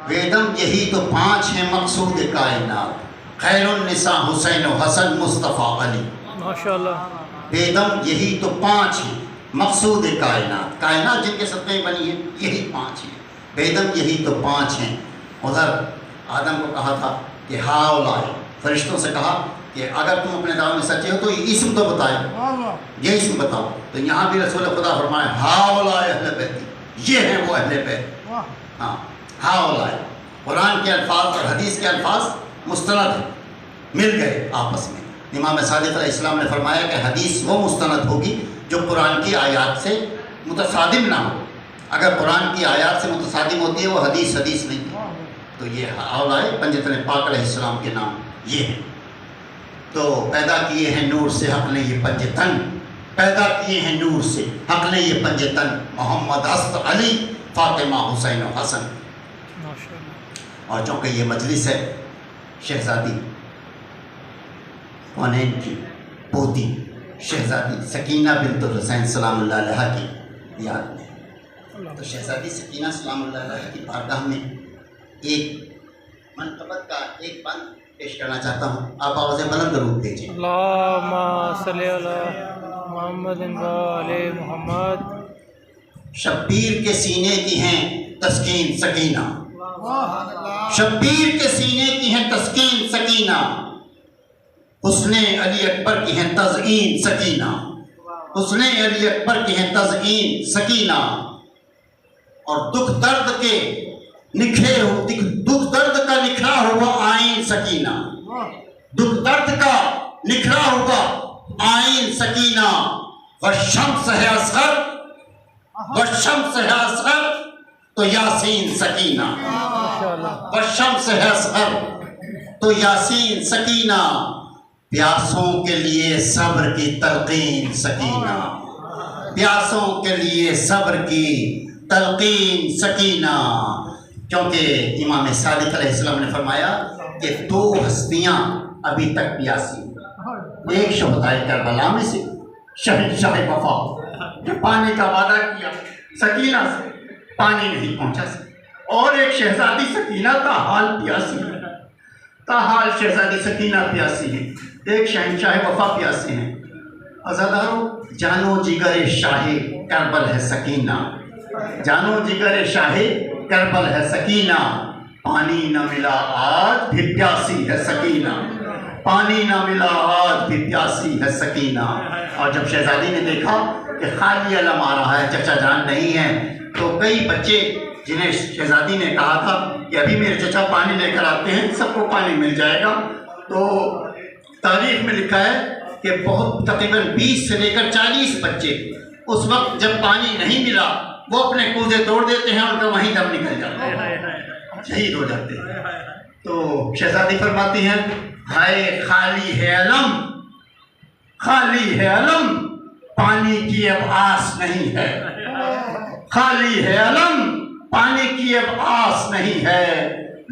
بیدم یہی تو 5 ہیں مقصود کائنات، خیر النساء حسین و حسن مصطفیٰ علی۔ ماشاءاللہ۔ بیدم یہی تو 5 ہیں مقصود کائنات، کائنات جن کے صدقے بنی ہے یہی 5 ہیں، بیدم یہی تو 5 ہیں۔ ادھر آدم کو کہا تھا کہ ہاؤلائے، فرشتوں سے کہا کہ اگر تم اپنے دعوے میں سچے ہو تو یہ اسم تو بتائے، یہ اسم بتاؤ۔ تو یہاں بھی رسول خدا فرمائے ہاؤلائے اہل بیتی، یہ ہیں وہ اہل بیت۔ ہاں ہاؤلائے، قرآن کے الفاظ اور حدیث کے الفاظ مستند ہیں، مل گئے آپس میں۔ امام صادق علیہ السلام نے فرمایا کہ حدیث وہ مستند ہوگی جو قرآن کی آیات سے متصادم نہ ہو، اگر قرآن کی آیات سے متصادم ہوتی ہے وہ حدیث نہیں۔ تو یہ ہاؤلائے پنجتن پاک علیہ السلام کے نام یہ ہیں۔ تو پیدا کیے ہیں نور سے حق نے یہ پنجتن، پیدا کیے ہیں نور سے حق نے یہ پنجتن، محمد است علی فاطمہ حسین و حسن۔ اور چونکہ یہ مجلس ہے شہزادی کونین کی پوتی شہزادی سکینہ بنت الحسین سلام اللہ علیہ کی یاد میں، تو شہزادی سکینہ سلام اللہ علیہ کی بارگاہ میں ایک منقبت کا ایک بند پیش کرنا چاہتا ہوں۔ آپ آواز بلند درود دیجیے۔ اللہم صلی علی محمد و آل محمد۔ شبیر کے سینے کی ہیں تسکین سکینہ، شبیر کے سینے کی ہیں تسکین سکینہ، حسن علی اکبر کی ہیں تزئین سکینہ، حسن علی اکبر کی ہیں تزئین سکینہ، اور دکھ درد کے نکھرے ہو، دکھ درد کا نکھرا ہوا آئین سکینہ، دکھ درد کا نکھرا ہوا آئین سکینہ، والشمس ہے اصغر، والشمس ہے اصغر تو یاسین سکینہ، والشمس ہے اصغر تو یاسین سکینہ، پیاسوں کے لیے صبر کی تلقین سکینہ، پیاسوں کے لیے صبر کی تلقین سکینہ۔ کیونکہ امام صادق علیہ السلام نے فرمایا کہ 2 ہستیاں ابھی تک پیاسی ہیں، ایک شہدائے کربلا میں سے شہنشاہ وفا جو پانی کا وعدہ کیا سکینہ سے پانی نہیں پہنچا سکا، اور ایک شہزادی سکینہ تاحال پیاسی ہے، تاحال شہزادی سکینہ پیاسی ہے، ایک شہنشاہ وفا پیاسی ہیں۔ عزادارو، جانو جگر شاہ کربل ہے سکینہ، جانو جگر شاہ کربل ہے سکینہ، پانی نہ ملا آج بھی پیاسی ہے سکینہ، پانی نہ ملا آج بھی پیاسی ہے سکینہ۔ اور جب شہزادی نے دیکھا کہ خالی علم آ رہا ہے، چچا جان نہیں ہے، تو کئی بچے جنہیں شہزادی نے کہا تھا کہ ابھی میرے چچا پانی لے کر آتے ہیں، سب کو پانی مل جائے گا، تو تاریخ میں لکھا ہے کہ بہت تقریباً 20 سے لے کر 40 بچے اس وقت جب پانی نہیں ملا وہ اپنے کوزے توڑ دیتے ہیں، ان کا وہیں دم نکل جاتا ہے، شہید ہو جاتے ہیں۔ تو شہزادی فرماتی ہیں ہائے خالی ہے علم، خالی ہے علم، پانی کی اب آس نہیں ہے، خالی ہے علم، پانی کی اب آس نہیں ہے،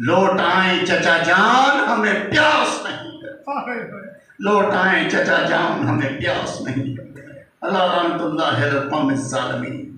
لوٹ آئیں چچا جان ہمیں پیاس نہیں ہے، لوٹ آئیں چچا جان ہمیں پیاس نہیں ہے۔ اللہ رحمت اللہ علی القوم الظالمین۔